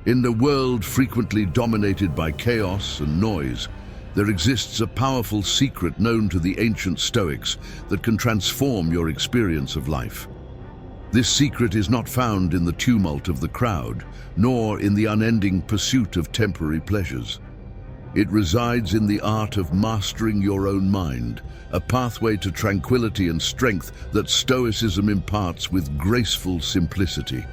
In a world frequently dominated by chaos and noise, there exists a powerful secret known to the ancient Stoics that can transform your experience of life. This secret is not found in the tumult of the crowd, nor in the unending pursuit of temporary pleasures. It resides in the art of mastering your own mind, a pathway to tranquility and strength that Stoicism imparts with graceful simplicity.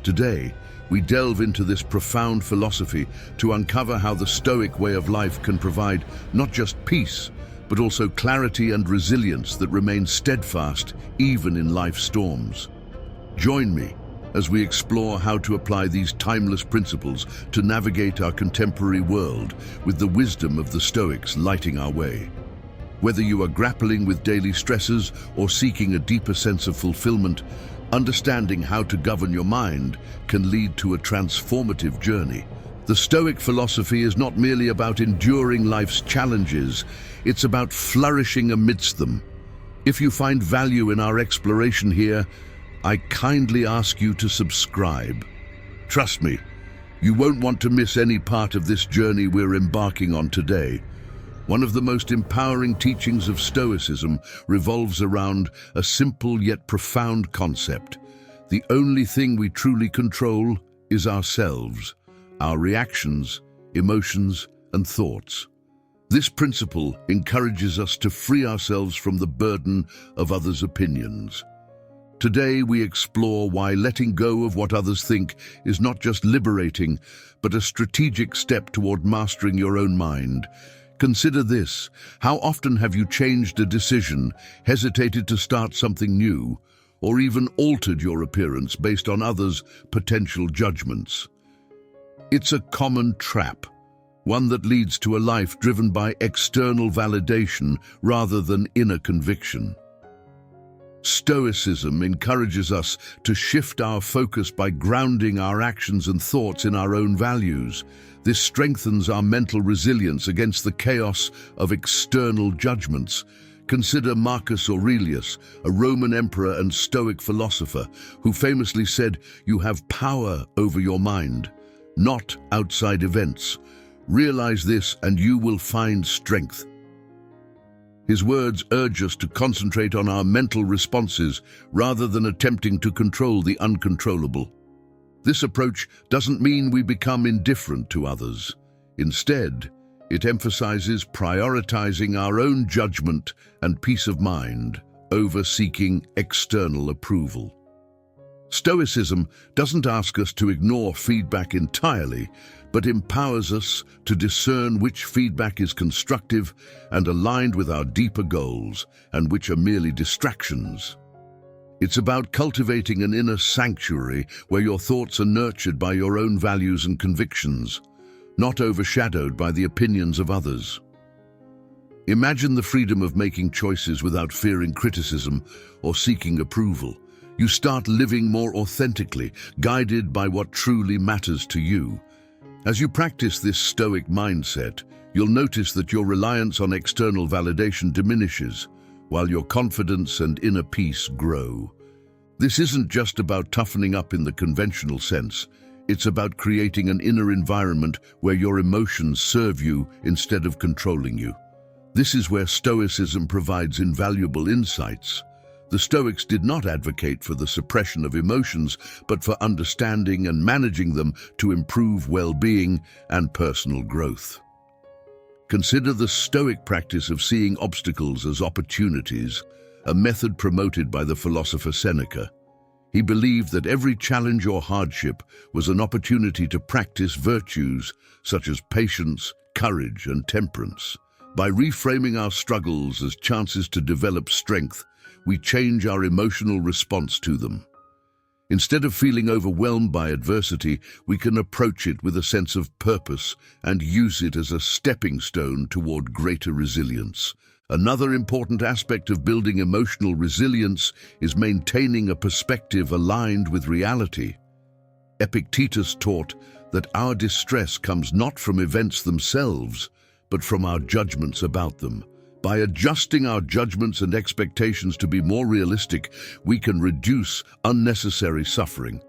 Today, we delve into this profound philosophy to uncover how the Stoic way of life can provide not just peace, but also clarity and resilience that remain steadfast even in life's storms. Join me as we explore how to apply these timeless principles to navigate our contemporary world with the wisdom of the Stoics lighting our way. Whether you are grappling with daily stresses or seeking a deeper sense of fulfillment, understanding how to govern your mind can lead to a transformative journey. The Stoic philosophy is not merely about enduring life's challenges, it's about flourishing amidst them. If you find value in our exploration here, I kindly ask you to subscribe. Trust me, you won't want to miss any part of this journey we're embarking on today. One of the most empowering teachings of Stoicism revolves around a simple yet profound concept. The only thing we truly control is ourselves, our reactions, emotions, and thoughts. This principle encourages us to free ourselves from the burden of others' opinions. Today we explore why letting go of what others think is not just liberating, but a strategic step toward mastering your own mind. Consider this: how often have you changed a decision, hesitated to start something new, or even altered your appearance based on others' potential judgments? It's a common trap, one that leads to a life driven by external validation rather than inner conviction. Stoicism encourages us to shift our focus by grounding our actions and thoughts in our own values. This strengthens our mental resilience against the chaos of external judgments. Consider Marcus Aurelius, a Roman emperor and Stoic philosopher, who famously said, "You have power over your mind, not outside events. Realize this and you will find strength." His words urge us to concentrate on our mental responses rather than attempting to control the uncontrollable. This approach doesn't mean we become indifferent to others. Instead, it emphasizes prioritizing our own judgment and peace of mind over seeking external approval. Stoicism doesn't ask us to ignore feedback entirely, but empowers us to discern which feedback is constructive and aligned with our deeper goals and which are merely distractions. It's about cultivating an inner sanctuary where your thoughts are nurtured by your own values and convictions, not overshadowed by the opinions of others. Imagine the freedom of making choices without fearing criticism or seeking approval. You start living more authentically, guided by what truly matters to you. As you practice this Stoic mindset, you'll notice that your reliance on external validation diminishes, while your confidence and inner peace grow. This isn't just about toughening up in the conventional sense. It's about creating an inner environment where your emotions serve you instead of controlling you. This is where Stoicism provides invaluable insights. The Stoics did not advocate for the suppression of emotions, but for understanding and managing them to improve well-being and personal growth. Consider the Stoic practice of seeing obstacles as opportunities, a method promoted by the philosopher Seneca. He believed that every challenge or hardship was an opportunity to practice virtues such as patience, courage, and temperance. By reframing our struggles as chances to develop strength, we change our emotional response to them. Instead of feeling overwhelmed by adversity, we can approach it with a sense of purpose and use it as a stepping stone toward greater resilience. Another important aspect of building emotional resilience is maintaining a perspective aligned with reality. Epictetus taught that our distress comes not from events themselves, but from our judgments about them. By adjusting our judgments and expectations to be more realistic, we can reduce unnecessary suffering.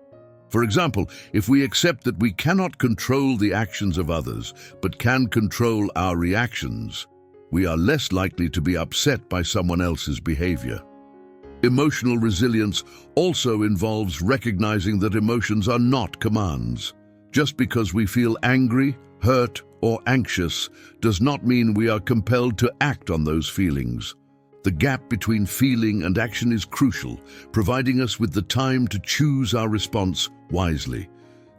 For example, if we accept that we cannot control the actions of others, but can control our reactions, we are less likely to be upset by someone else's behavior. Emotional resilience also involves recognizing that emotions are not commands. Just because we feel angry, hurt, or anxious does not mean we are compelled to act on those feelings. The gap between feeling and action is crucial, providing us with the time to choose our response wisely.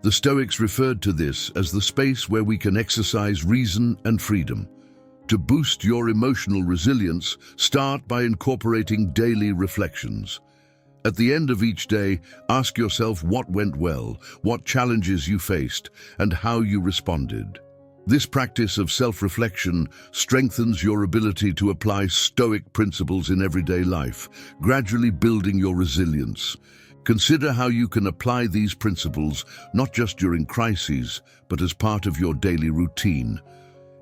The Stoics referred to this as the space where we can exercise reason and freedom. To boost your emotional resilience, start by incorporating daily reflections. At the end of each day, ask yourself what went well, what challenges you faced, and how you responded. This practice of self-reflection strengthens your ability to apply Stoic principles in everyday life, gradually building your resilience. Consider how you can apply these principles not just during crises, but as part of your daily routine.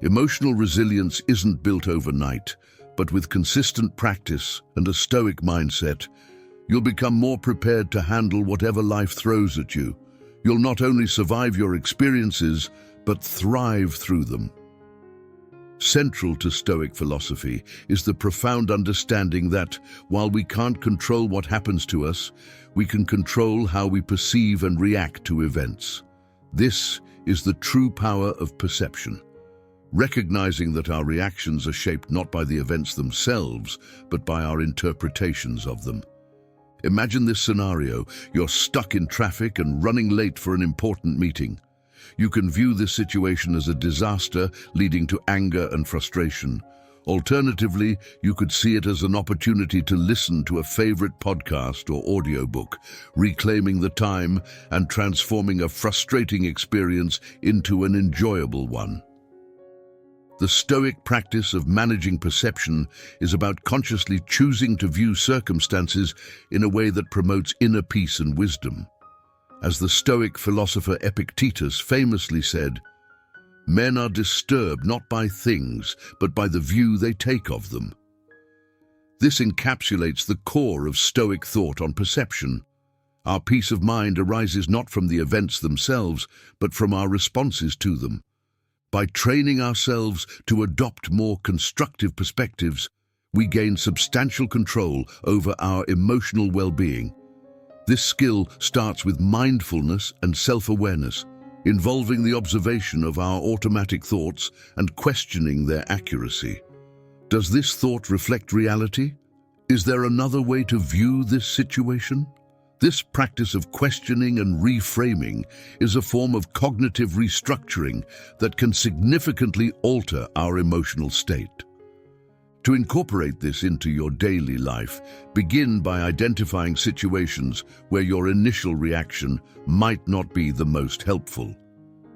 Emotional resilience isn't built overnight, but with consistent practice and a Stoic mindset, you'll become more prepared to handle whatever life throws at you. You'll not only survive your experiences, but thrive through them. Central to Stoic philosophy is the profound understanding that, while we can't control what happens to us, we can control how we perceive and react to events. This is the true power of perception. Recognizing that our reactions are shaped not by the events themselves, but by our interpretations of them. Imagine this scenario: you're stuck in traffic and running late for an important meeting. You can view this situation as a disaster, leading to anger and frustration. Alternatively, you could see it as an opportunity to listen to a favorite podcast or audiobook, reclaiming the time and transforming a frustrating experience into an enjoyable one. The Stoic practice of managing perception is about consciously choosing to view circumstances in a way that promotes inner peace and wisdom. As the Stoic philosopher Epictetus famously said, "Men are disturbed not by things, but by the view they take of them." This encapsulates the core of Stoic thought on perception. Our peace of mind arises not from the events themselves, but from our responses to them. By training ourselves to adopt more constructive perspectives, we gain substantial control over our emotional well-being. This skill starts with mindfulness and self-awareness, involving the observation of our automatic thoughts and questioning their accuracy. Does this thought reflect reality? Is there another way to view this situation? This practice of questioning and reframing is a form of cognitive restructuring that can significantly alter our emotional state. To incorporate this into your daily life, begin by identifying situations where your initial reaction might not be the most helpful.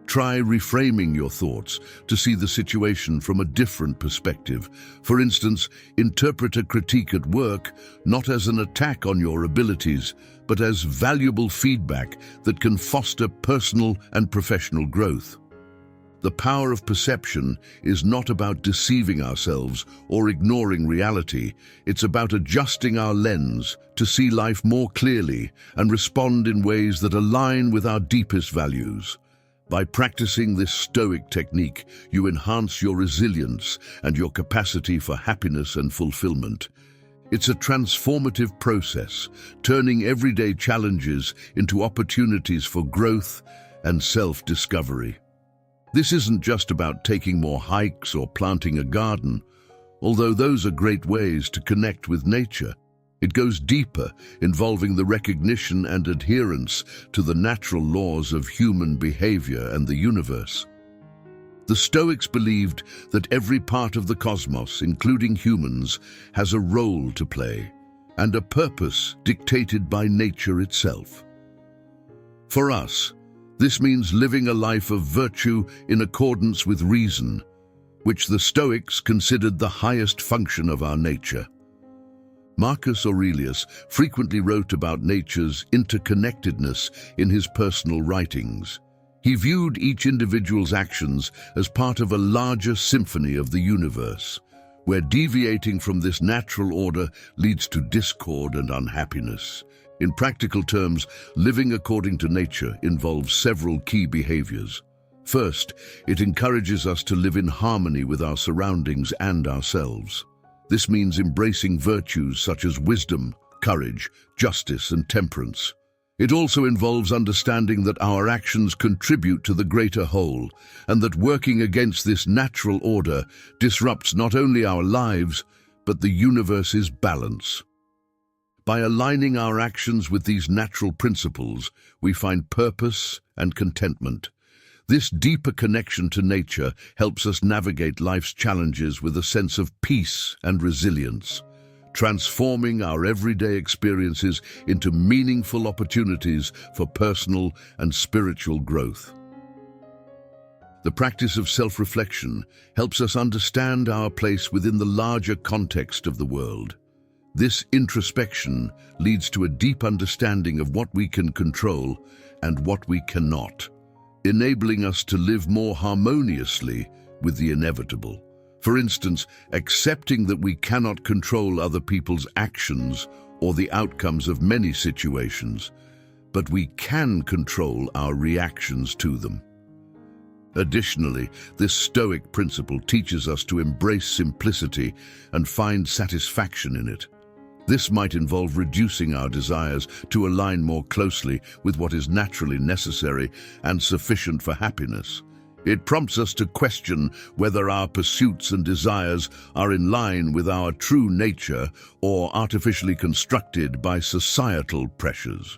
Try reframing your thoughts to see the situation from a different perspective. For instance, interpret a critique at work not as an attack on your abilities, but as valuable feedback that can foster personal and professional growth. The power of perception is not about deceiving ourselves or ignoring reality. It's about adjusting our lens to see life more clearly and respond in ways that align with our deepest values. By practicing this Stoic technique, you enhance your resilience and your capacity for happiness and fulfillment. It's a transformative process, turning everyday challenges into opportunities for growth and self-discovery. This isn't just about taking more hikes or planting a garden, although those are great ways to connect with nature. It goes deeper, involving the recognition and adherence to the natural laws of human behavior and the universe. The Stoics believed that every part of the cosmos, including humans, has a role to play and a purpose dictated by nature itself. For us, this means living a life of virtue in accordance with reason, which the Stoics considered the highest function of our nature. Marcus Aurelius frequently wrote about nature's interconnectedness in his personal writings. He viewed each individual's actions as part of a larger symphony of the universe, where deviating from this natural order leads to discord and unhappiness. In practical terms, living according to nature involves several key behaviors. First, it encourages us to live in harmony with our surroundings and ourselves. This means embracing virtues such as wisdom, courage, justice, and temperance. It also involves understanding that our actions contribute to the greater whole, and that working against this natural order disrupts not only our lives, but the universe's balance. By aligning our actions with these natural principles, we find purpose and contentment. This deeper connection to nature helps us navigate life's challenges with a sense of peace and resilience, transforming our everyday experiences into meaningful opportunities for personal and spiritual growth. The practice of self-reflection helps us understand our place within the larger context of the world. This introspection leads to a deep understanding of what we can control and what we cannot, enabling us to live more harmoniously with the inevitable. For instance, accepting that we cannot control other people's actions or the outcomes of many situations, but we can control our reactions to them. Additionally, this Stoic principle teaches us to embrace simplicity and find satisfaction in it. This might involve reducing our desires to align more closely with what is naturally necessary and sufficient for happiness. It prompts us to question whether our pursuits and desires are in line with our true nature or artificially constructed by societal pressures.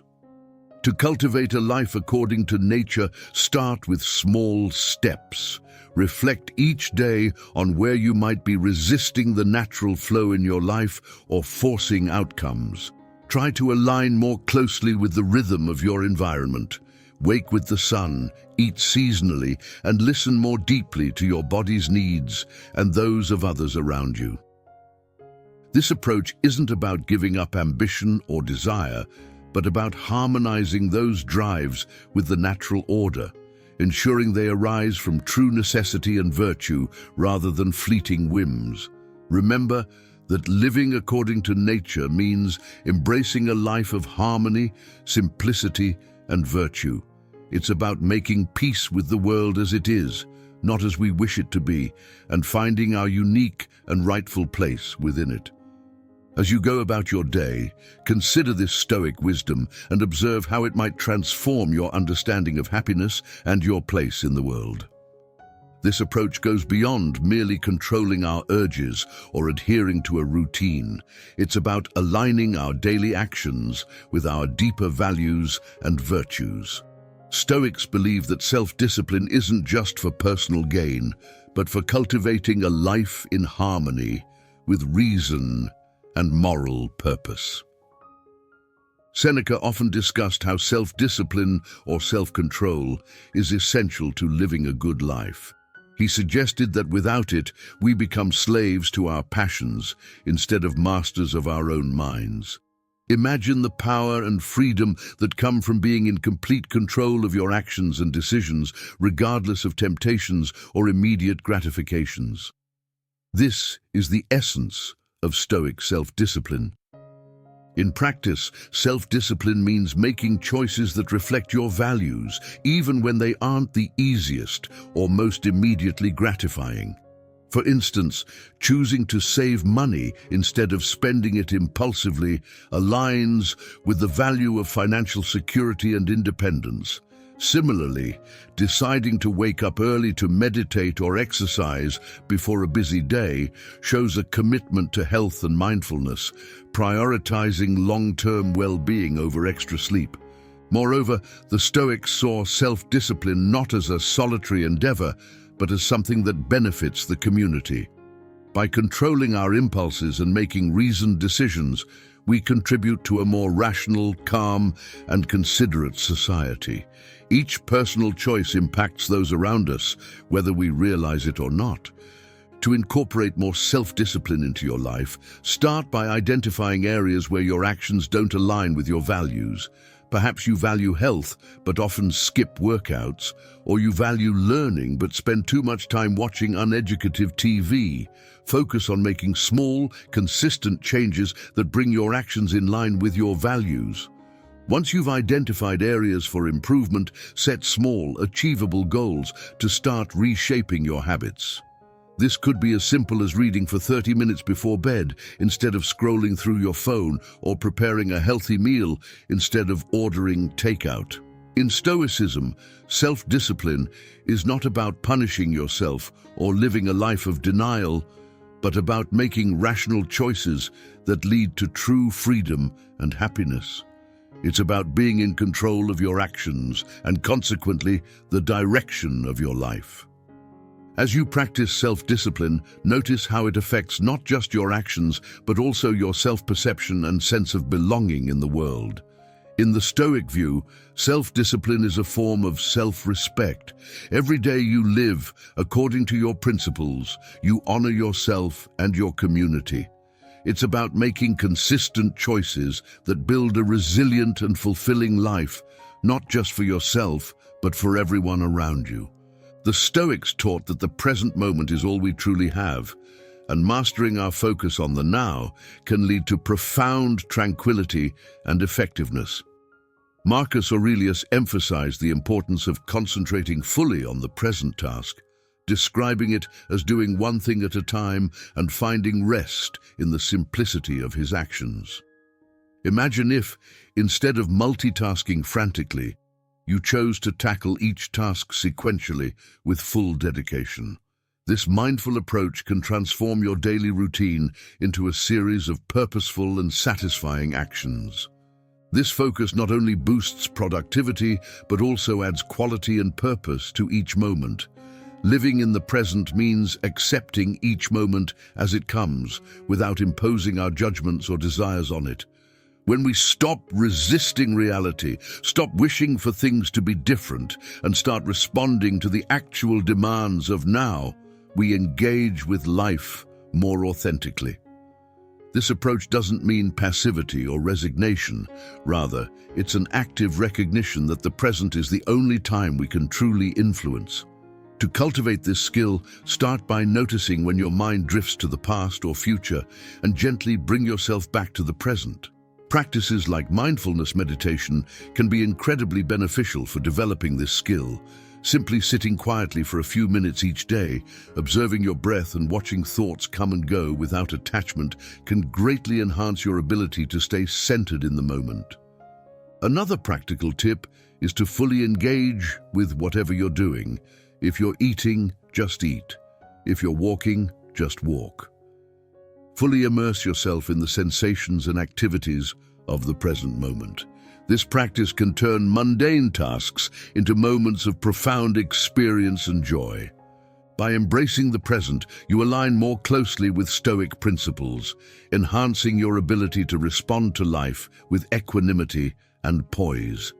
To cultivate a life according to nature, start with small steps. Reflect each day on where you might be resisting the natural flow in your life or forcing outcomes. Try to align more closely with the rhythm of your environment. Wake with the sun, eat seasonally, and listen more deeply to your body's needs and those of others around you. This approach isn't about giving up ambition or desire, but about harmonizing those drives with the natural order, ensuring they arise from true necessity and virtue rather than fleeting whims. Remember that living according to nature means embracing a life of harmony, simplicity, and virtue. It's about making peace with the world as it is, not as we wish it to be, and finding our unique and rightful place within it. As you go about your day, consider this Stoic wisdom and observe how it might transform your understanding of happiness and your place in the world. This approach goes beyond merely controlling our urges or adhering to a routine. It's about aligning our daily actions with our deeper values and virtues. Stoics believe that self-discipline isn't just for personal gain, but for cultivating a life in harmony with reason and moral purpose. Seneca often discussed how self-discipline or self-control is essential to living a good life. He suggested that without it, we become slaves to our passions instead of masters of our own minds. Imagine the power and freedom that come from being in complete control of your actions and decisions, regardless of temptations or immediate gratifications. This is the essence of Stoic self-discipline. In practice, self-discipline means making choices that reflect your values, even when they aren't the easiest or most immediately gratifying. For instance, choosing to save money instead of spending it impulsively aligns with the value of financial security and independence. Similarly, deciding to wake up early to meditate or exercise before a busy day shows a commitment to health and mindfulness, prioritizing long-term well-being over extra sleep. Moreover, the Stoics saw self-discipline not as a solitary endeavor, but as something that benefits the community. By controlling our impulses and making reasoned decisions, we contribute to a more rational, calm, and considerate society. Each personal choice impacts those around us, whether we realize it or not. To incorporate more self-discipline into your life, start by identifying areas where your actions don't align with your values. Perhaps you value health, but often skip workouts, or you value learning, but spend too much time watching uneducative TV. Focus on making small, consistent changes that bring your actions in line with your values. Once you've identified areas for improvement, set small, achievable goals to start reshaping your habits. This could be as simple as reading for 30 minutes before bed instead of scrolling through your phone, or preparing a healthy meal instead of ordering takeout. In Stoicism, self-discipline is not about punishing yourself or living a life of denial, but about making rational choices that lead to true freedom and happiness. It's about being in control of your actions and, consequently, the direction of your life. As you practice self-discipline, notice how it affects not just your actions, but also your self-perception and sense of belonging in the world. In the Stoic view, self-discipline is a form of self-respect. Every day you live according to your principles, you honor yourself and your community. It's about making consistent choices that build a resilient and fulfilling life, not just for yourself, but for everyone around you. The Stoics taught that the present moment is all we truly have, and mastering our focus on the now can lead to profound tranquility and effectiveness. Marcus Aurelius emphasized the importance of concentrating fully on the present task, describing it as doing one thing at a time and finding rest in the simplicity of his actions. Imagine if, instead of multitasking frantically, you chose to tackle each task sequentially with full dedication. This mindful approach can transform your daily routine into a series of purposeful and satisfying actions. This focus not only boosts productivity, but also adds quality and purpose to each moment. Living in the present means accepting each moment as it comes, without imposing our judgments or desires on it. When we stop resisting reality, stop wishing for things to be different, and start responding to the actual demands of now, we engage with life more authentically. This approach doesn't mean passivity or resignation. Rather, it's an active recognition that the present is the only time we can truly influence. To cultivate this skill, start by noticing when your mind drifts to the past or future, and gently bring yourself back to the present. Practices like mindfulness meditation can be incredibly beneficial for developing this skill. Simply sitting quietly for a few minutes each day, observing your breath and watching thoughts come and go without attachment can greatly enhance your ability to stay centered in the moment. Another practical tip is to fully engage with whatever you're doing. If you're eating, just eat. If you're walking, just walk. Fully immerse yourself in the sensations and activities of the present moment. This practice can turn mundane tasks into moments of profound experience and joy. By embracing the present, you align more closely with Stoic principles, enhancing your ability to respond to life with equanimity and poise.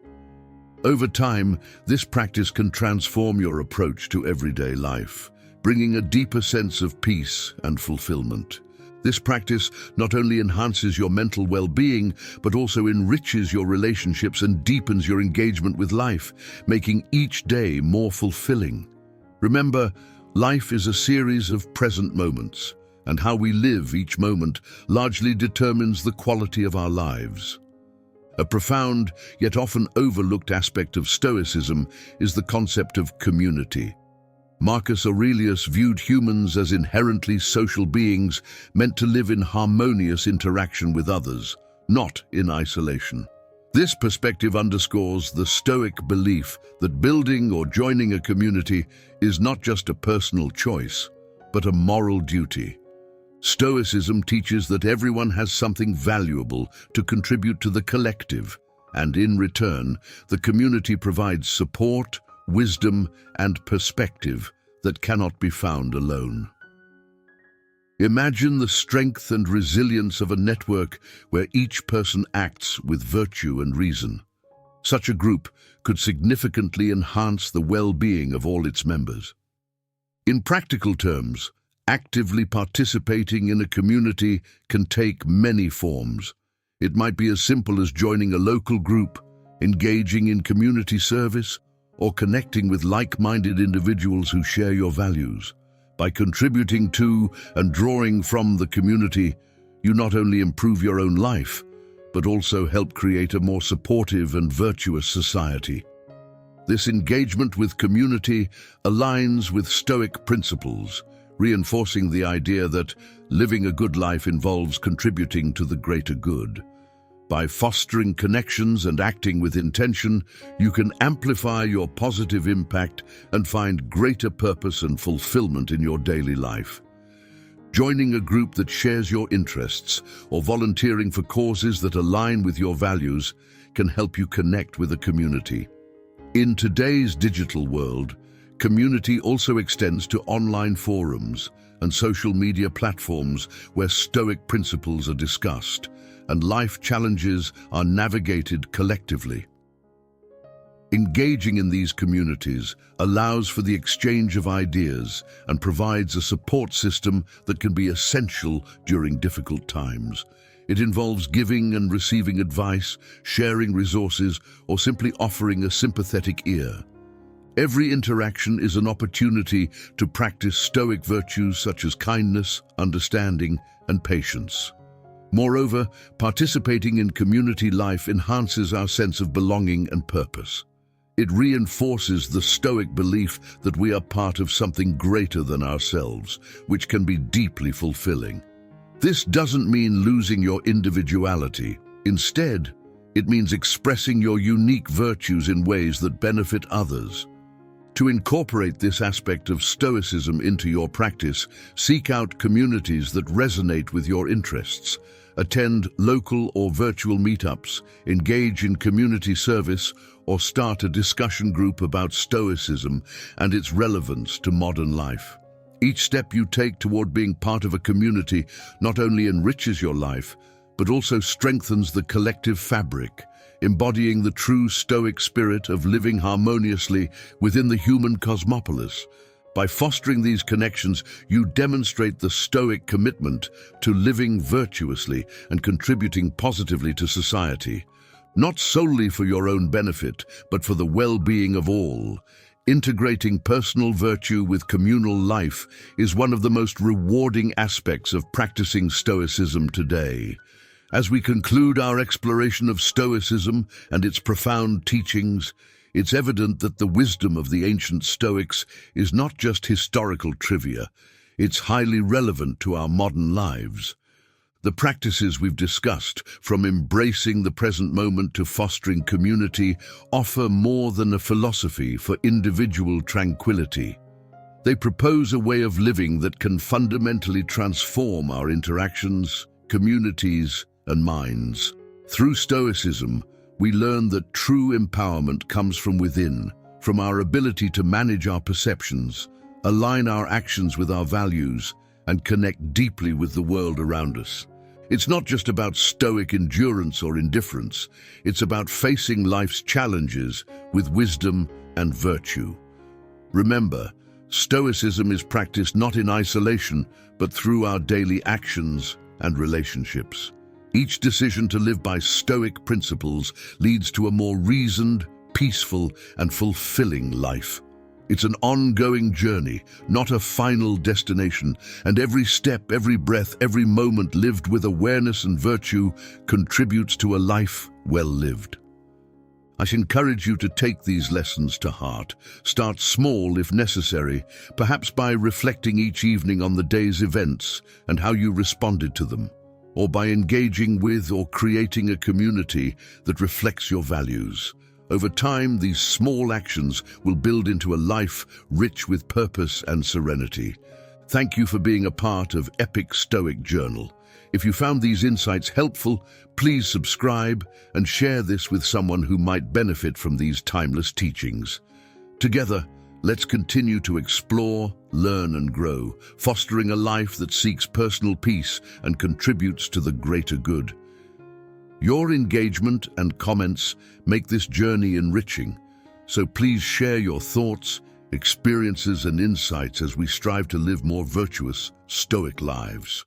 Over time, this practice can transform your approach to everyday life, bringing a deeper sense of peace and fulfillment. This practice not only enhances your mental well-being, but also enriches your relationships and deepens your engagement with life, making each day more fulfilling. Remember, life is a series of present moments, and how we live each moment largely determines the quality of our lives. A profound, yet often overlooked aspect of Stoicism is the concept of community. Marcus Aurelius viewed humans as inherently social beings meant to live in harmonious interaction with others, not in isolation. This perspective underscores the Stoic belief that building or joining a community is not just a personal choice, but a moral duty. Stoicism teaches that everyone has something valuable to contribute to the collective, and in return, the community provides support, wisdom, and perspective that cannot be found alone. Imagine the strength and resilience of a network where each person acts with virtue and reason. Such a group could significantly enhance the well-being of all its members. In practical terms, actively participating in a community can take many forms. It might be as simple as joining a local group, engaging in community service, or connecting with like-minded individuals who share your values. By contributing to and drawing from the community, you not only improve your own life, but also help create a more supportive and virtuous society. This engagement with community aligns with Stoic principles, reinforcing the idea that living a good life involves contributing to the greater good. By fostering connections and acting with intention, you can amplify your positive impact and find greater purpose and fulfillment in your daily life. Joining a group that shares your interests or volunteering for causes that align with your values can help you connect with a community. In today's digital world, community also extends to online forums and social media platforms where Stoic principles are discussed and life challenges are navigated collectively. Engaging in these communities allows for the exchange of ideas and provides a support system that can be essential during difficult times. It involves giving and receiving advice, sharing resources, or simply offering a sympathetic ear. Every interaction is an opportunity to practice Stoic virtues such as kindness, understanding, and patience. Moreover, participating in community life enhances our sense of belonging and purpose. It reinforces the Stoic belief that we are part of something greater than ourselves, which can be deeply fulfilling. This doesn't mean losing your individuality. Instead, it means expressing your unique virtues in ways that benefit others. To incorporate this aspect of Stoicism into your practice, seek out communities that resonate with your interests. Attend local or virtual meetups, engage in community service, or start a discussion group about Stoicism and its relevance to modern life. Each step you take toward being part of a community not only enriches your life, but also strengthens the collective fabric, embodying the true Stoic spirit of living harmoniously within the human cosmopolis. By fostering these connections, you demonstrate the Stoic commitment to living virtuously and contributing positively to society, not solely for your own benefit, but for the well-being of all. Integrating personal virtue with communal life is one of the most rewarding aspects of practicing Stoicism today. As we conclude our exploration of Stoicism and its profound teachings, it's evident that the wisdom of the ancient Stoics is not just historical trivia, it's highly relevant to our modern lives. The practices we've discussed, from embracing the present moment to fostering community, offer more than a philosophy for individual tranquility. They propose a way of living that can fundamentally transform our interactions, communities, and minds. Through Stoicism, we learn that true empowerment comes from within, from our ability to manage our perceptions, align our actions with our values, and connect deeply with the world around us. It's not just about Stoic endurance or indifference, it's about facing life's challenges with wisdom and virtue. Remember, Stoicism is practiced not in isolation, but through our daily actions and relationships. Each decision to live by Stoic principles leads to a more reasoned, peaceful, and fulfilling life. It's an ongoing journey, not a final destination, and every step, every breath, every moment lived with awareness and virtue contributes to a life well lived. I encourage you to take these lessons to heart. Start small if necessary, perhaps by reflecting each evening on the day's events and how you responded to them, or by engaging with or creating a community that reflects your values. Over time, these small actions will build into a life rich with purpose and serenity. Thank you for being a part of Epic Stoic Journal. If you found these insights helpful, please subscribe and share this with someone who might benefit from these timeless teachings. Together, let's continue to explore, learn, and grow, fostering a life that seeks personal peace and contributes to the greater good. Your engagement and comments make this journey enriching, so please share your thoughts, experiences, and insights as we strive to live more virtuous, Stoic lives.